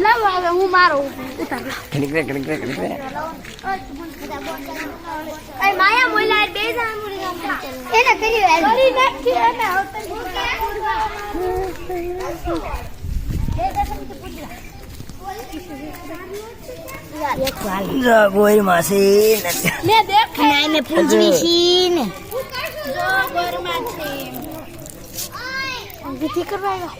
લાવો હવે હું મારો ઉતાર માયા બોલા બે એને કરી નાખી ગોઈ માસી મે દેખ નાઈને પૂજવી છી ને જો ગોરમાં છે વિધિ કરવાયો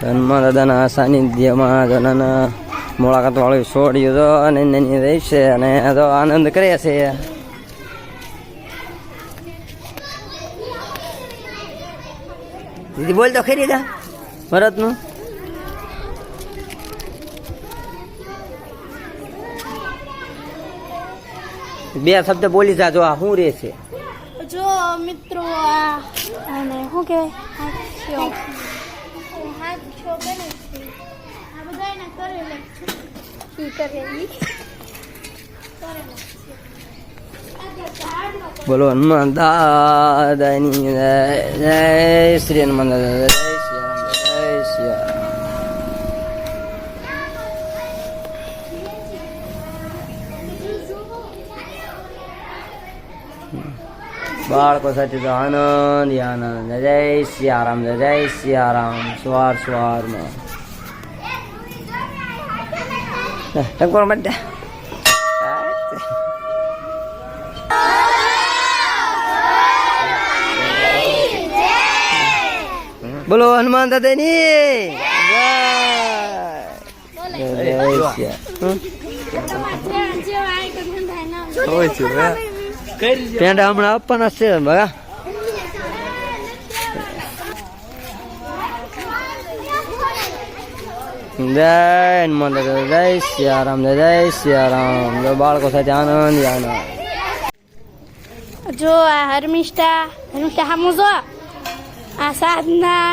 હનુમાન દાદાના સાનિધ્યમાં જનાના મુલાકાત વાળું છોડ્યું તો અને એની રહેશે અને તો આનંદ કરે છે. દીદી બોલ તો ખરી દા ભરતનું બે શબ્દ બોલી જા. જો આ શું રે છે જો મિત્રો અને શું કહેવાય હાથ છો કરે છે આ બધા એના કરેલા છે ઈ કરેલી બોલો હનુમાન દાદાની જય જય શ્રી હનુમાન દાદા જય શ્રી રામ જય શ્રી રામ. બાળકો સાથે તો આનંદ આનંદ જય સિયારામ જય સિયારામ. સ્વાર સ્વારમાં ટંકોર માટે બોલો હનુમાન દાદાની પેંડા હમણાં આપવાના છે બગા. જય હનુમાન દાદા જય સિયારામ જય સિયારામ. બાળકો સાથે આનંદ આનંદ. જો આ હર્મિષ્ઠા હમુ જો આ સાધના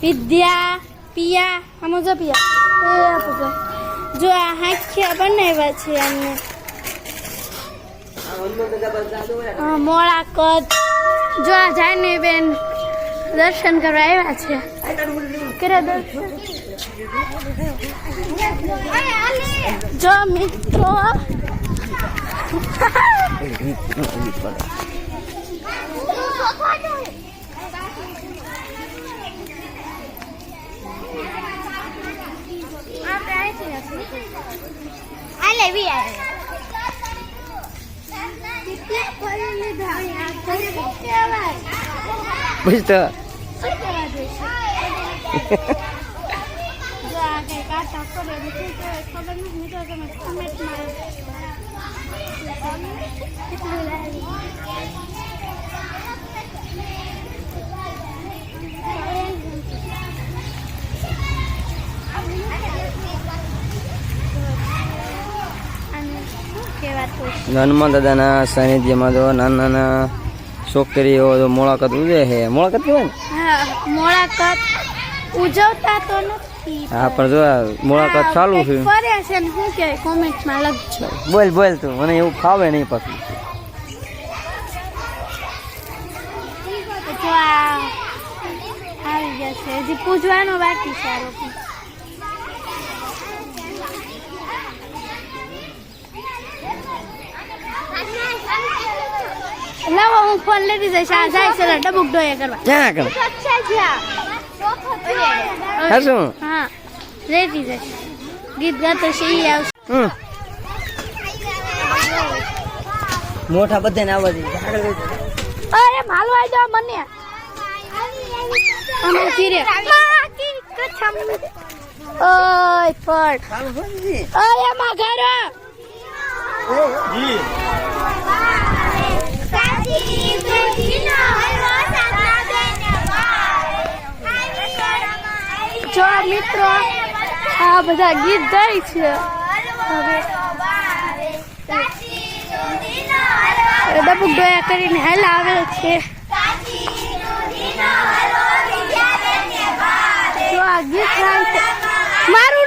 વિદ્યા પિયા હમુ જો પિયા જો આ હાંખ્યા બનાવ્યા છે અમને મોળા કદ. જો આ જાની બેન દર્શન કરવા આવ્યા છે. કરે દર્શન જો મિત્રો પૂછતો હનુમાન દાદાના સાનિધ્યમાં તો નાના નાના છોકરીઓ તો મુલાકાત ઉજવે છે. મુલાકાત કહેવાય ને? મુલાકાત ઉજવતા તો નથી. હા પણ જો મુલાકાત ચાલુ છે. ફરે છે ને શું કહેવાય કોમેન્ટમાં લખજો. બોલ બોલ તું મને એવું ફાવે નહીં પછી. તો આ આવી ગયા છે હજી પૂજવાનો બાકી છે. લાવો હું ફોન લેતી જઈશ. આ જાય છે ડબુક ડોયા કરવા. ક્યાં કર શું? હા લેતી જઈશ. ગીત ગાતો છે ઈ આવશે. મોટા બધાને આવવા દે. અરે માલવા જાવ મને અમે ચીરે ઓય ફટ ઓય માં ઘર જી જો મિત્રો આ બધા ગીત ગાય છે. ડબુક ડોયા કરીને હેલા આવે છે. જો આ ગીત ગાય છે મારું